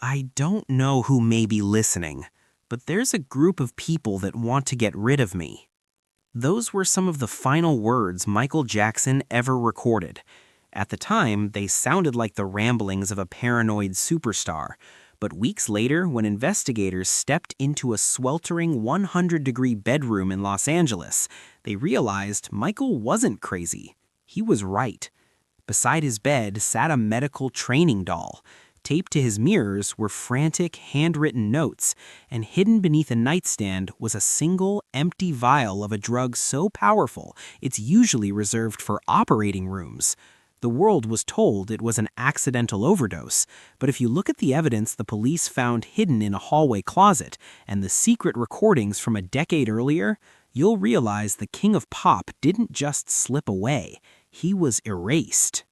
I don't know who may be listening, but there's a group of people that want to get rid of me. Those were some of the final words Michael Jackson ever recorded. At the time, they sounded like the ramblings of a paranoid superstar. But weeks later, when investigators stepped into a sweltering 100-degree bedroom in Los Angeles, they realized Michael wasn't crazy. He was right. Beside his bed sat a medical training doll. Taped to his mirrors were frantic, handwritten notes, and hidden beneath a nightstand was a single, empty vial of a drug so powerful it's usually reserved for operating rooms. The world was told it was an accidental overdose, but if you look at the evidence the police found hidden in a hallway closet and the secret recordings from a decade earlier, you'll realize the king of pop didn't just slip away. He was erased.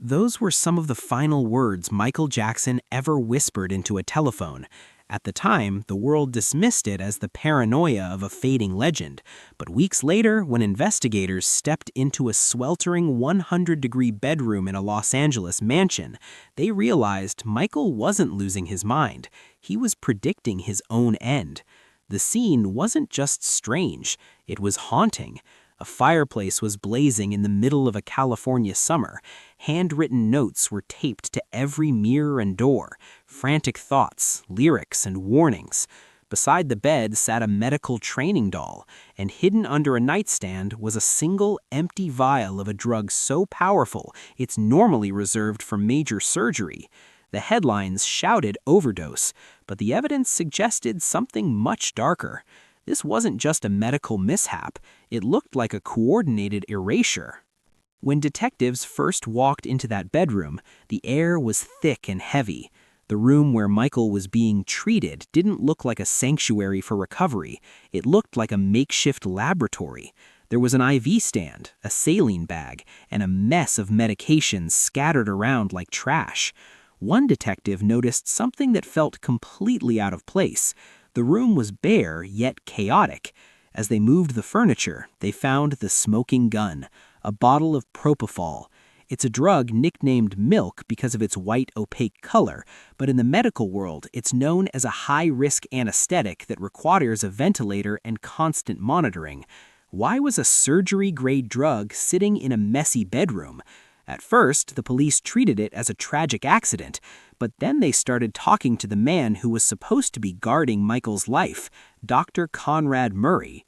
Those were some of the final words Michael Jackson ever whispered into a telephone. At the time, the world dismissed it as the paranoia of a fading legend, but weeks later, when investigators stepped into a sweltering 100-degree bedroom in a Los Angeles mansion, they realized Michael wasn't losing his mind. He was predicting his own end. The scene wasn't just strange, it was haunting. A fireplace was blazing in the middle of a California summer. Handwritten notes were taped to every mirror and door. Frantic thoughts, lyrics, and warnings. Beside the bed sat a medical training doll, and hidden under a nightstand was a single empty vial of a drug so powerful it's normally reserved for major surgery. The headlines shouted overdose, but the evidence suggested something much darker. This wasn't just a medical mishap, it looked like a coordinated erasure. When detectives first walked into that bedroom, the air was thick and heavy. The room where Michael was being treated didn't look like a sanctuary for recovery, it looked like a makeshift laboratory. There was an IV stand, a saline bag, and a mess of medications scattered around like trash. One detective noticed something that felt completely out of place. The room was bare, yet chaotic. As they moved the furniture, they found the smoking gun, a bottle of Propofol. It's a drug nicknamed milk because of its white, opaque color, but in the medical world, it's known as a high-risk anesthetic that requires a ventilator and constant monitoring. Why was a surgery-grade drug sitting in a messy bedroom? At first, the police treated it as a tragic accident, but then they started talking to the man who was supposed to be guarding Michael's life, Dr. Conrad Murray.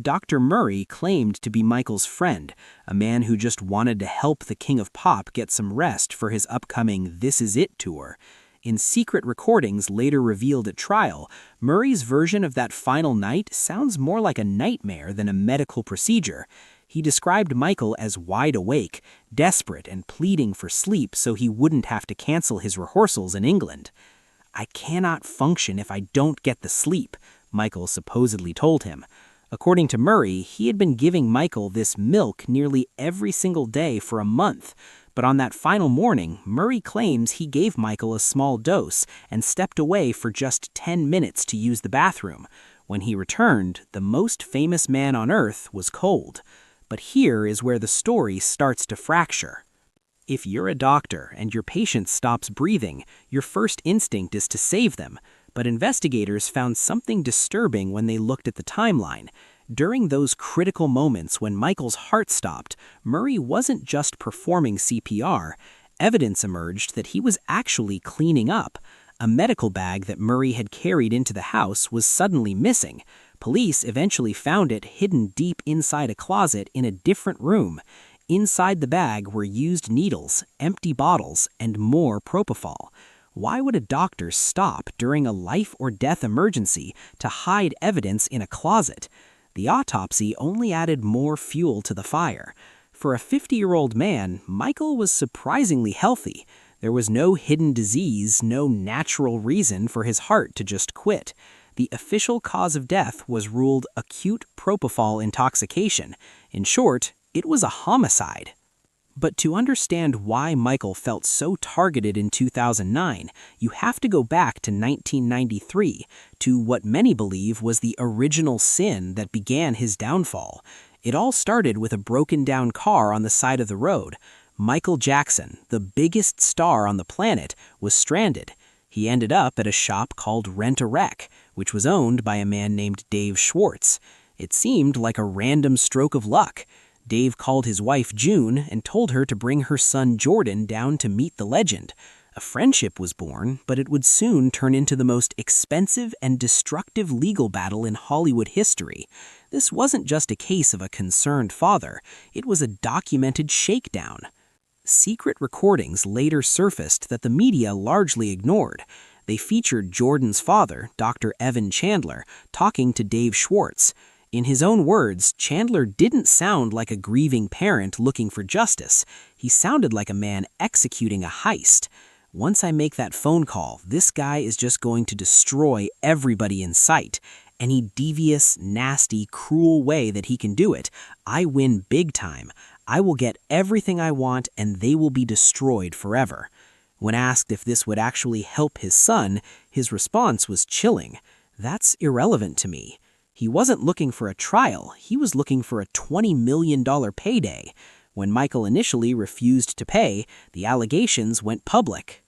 Dr. Murray claimed to be Michael's friend, a man who just wanted to help the king of pop get some rest for his upcoming This Is It tour. In secret recordings later revealed at trial, Murray's version of that final night sounds more like a nightmare than a medical procedure. He described Michael as wide awake, desperate, and pleading for sleep so he wouldn't have to cancel his rehearsals in England. "I cannot function if I don't get the sleep," Michael supposedly told him. According to Murray, he had been giving Michael this milk nearly every single day for a month. But on that final morning, Murray claims he gave Michael a small dose and stepped away for just 10 minutes to use the bathroom. When he returned, the most famous man on earth was cold. But here is where the story starts to fracture. If you're a doctor and your patient stops breathing, your first instinct is to save them. But investigators found something disturbing when they looked at the timeline. During those critical moments when Michael's heart stopped, Murray wasn't just performing CPR. Evidence emerged that he was actually cleaning up. A medical bag that Murray had carried into the house was suddenly missing. Police eventually found it hidden deep inside a closet in a different room. Inside the bag were used needles, empty bottles, and more propofol. Why would a doctor stop during a life-or-death emergency to hide evidence in a closet? The autopsy only added more fuel to the fire. For a 50-year-old man, Michael was surprisingly healthy. There was no hidden disease, no natural reason for his heart to just quit. The official cause of death was ruled acute propofol intoxication. In short, it was a homicide. But to understand why Michael felt so targeted in 2009, you have to go back to 1993, to what many believe was the original sin that began his downfall. It all started with a broken-down car on the side of the road. Michael Jackson, the biggest star on the planet, was stranded. He ended up at a shop called Rent-A-Wreck, which was owned by a man named Dave Schwartz. It seemed like a random stroke of luck. Dave called his wife June and told her to bring her son Jordan down to meet the legend. A friendship was born, but it would soon turn into the most expensive and destructive legal battle in Hollywood history. This wasn't just a case of a concerned father, it was a documented shakedown. Secret recordings later surfaced that the media largely ignored. They featured Jordan's father, Dr. Evan Chandler, talking to Dave Schwartz. In his own words, Chandler didn't sound like a grieving parent looking for justice. He sounded like a man executing a heist. Once I make that phone call, this guy is just going to destroy everybody in sight. Any devious, nasty, cruel way that he can do it, I win big time. I will get everything I want and they will be destroyed forever. When asked if this would actually help his son, his response was chilling. That's irrelevant to me. He wasn't looking for a trial, he was looking for a $20 million payday. When Michael initially refused to pay, the allegations went public.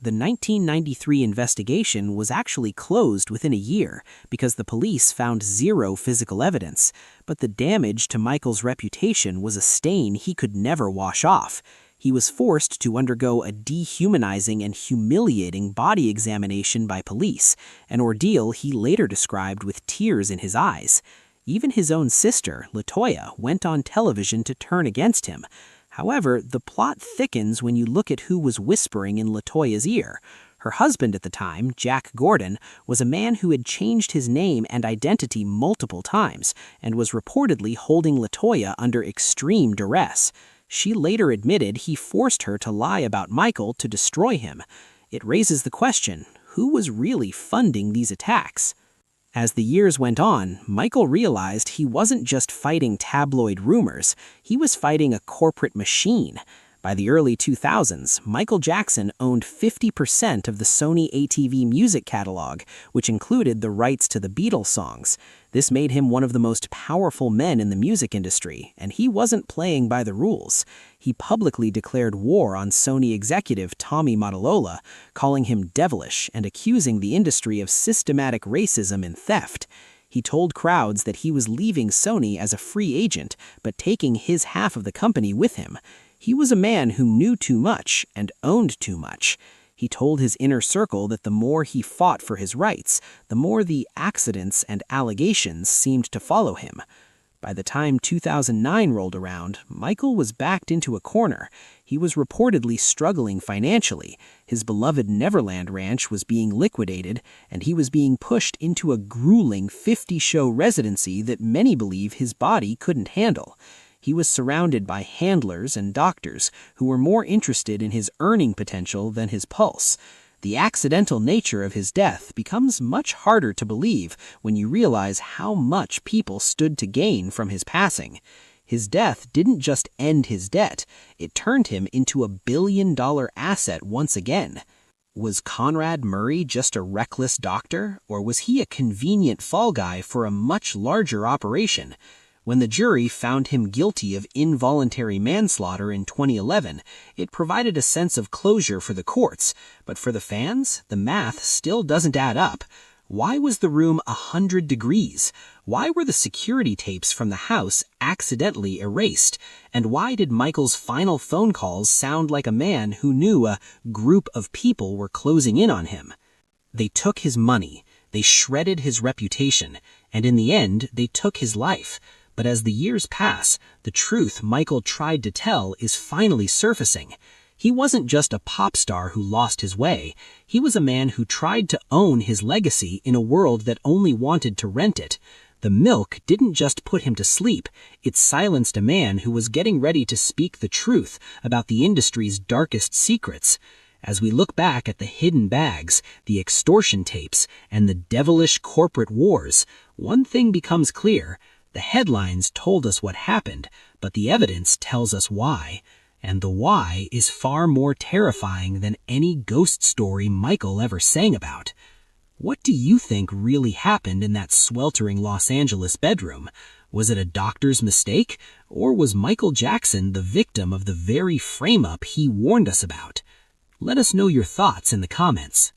The 1993 investigation was actually closed within a year because the police found zero physical evidence, but the damage to Michael's reputation was a stain he could never wash off. He was forced to undergo a dehumanizing and humiliating body examination by police, an ordeal he later described with tears in his eyes. Even his own sister, LaToya, went on television to turn against him. However, the plot thickens when you look at who was whispering in LaToya's ear. Her husband at the time, Jack Gordon, was a man who had changed his name and identity multiple times and was reportedly holding LaToya under extreme duress. She later admitted he forced her to lie about Michael to destroy him. It raises the question, who was really funding these attacks? As the years went on, Michael realized he wasn't just fighting tabloid rumors, he was fighting a corporate machine. By the early 2000s, Michael Jackson owned 50% of the Sony ATV music catalog, which included the rights to the Beatles songs. This made him one of the most powerful men in the music industry, and he wasn't playing by the rules. He publicly declared war on Sony executive Tommy Mottola, calling him devilish and accusing the industry of systematic racism and theft. He told crowds that he was leaving Sony as a free agent, but taking his half of the company with him. He was a man who knew too much and owned too much. He told his inner circle that the more he fought for his rights, the more the accidents and allegations seemed to follow him. By the time 2009 rolled around, Michael was backed into a corner. He was reportedly struggling financially. His beloved Neverland Ranch was being liquidated, and he was being pushed into a grueling 50-show residency that many believe his body couldn't handle. He was surrounded by handlers and doctors who were more interested in his earning potential than his pulse. The accidental nature of his death becomes much harder to believe when you realize how much people stood to gain from his passing. His death didn't just end his debt, it turned him into a billion-dollar asset once again. Was Conrad Murray just a reckless doctor, or was he a convenient fall guy for a much larger operation? When the jury found him guilty of involuntary manslaughter in 2011, it provided a sense of closure for the courts, but for the fans, the math still doesn't add up. Why was the room 100 degrees? Why were the security tapes from the house accidentally erased? And why did Michael's final phone calls sound like a man who knew a group of people were closing in on him? They took his money, they shredded his reputation, and in the end, they took his life. But as the years pass, the truth Michael tried to tell is finally surfacing. He wasn't just a pop star who lost his way. He was a man who tried to own his legacy in a world that only wanted to rent it. The milk didn't just put him to sleep. It silenced a man who was getting ready to speak the truth about the industry's darkest secrets. As we look back at the hidden bags, the extortion tapes, and the devilish corporate wars, one thing becomes clear. The headlines told us what happened, but the evidence tells us why. And the why is far more terrifying than any ghost story Michael ever sang about. What do you think really happened in that sweltering Los Angeles bedroom? Was it a doctor's mistake, or was Michael Jackson the victim of the very frame-up he warned us about? Let us know your thoughts in the comments.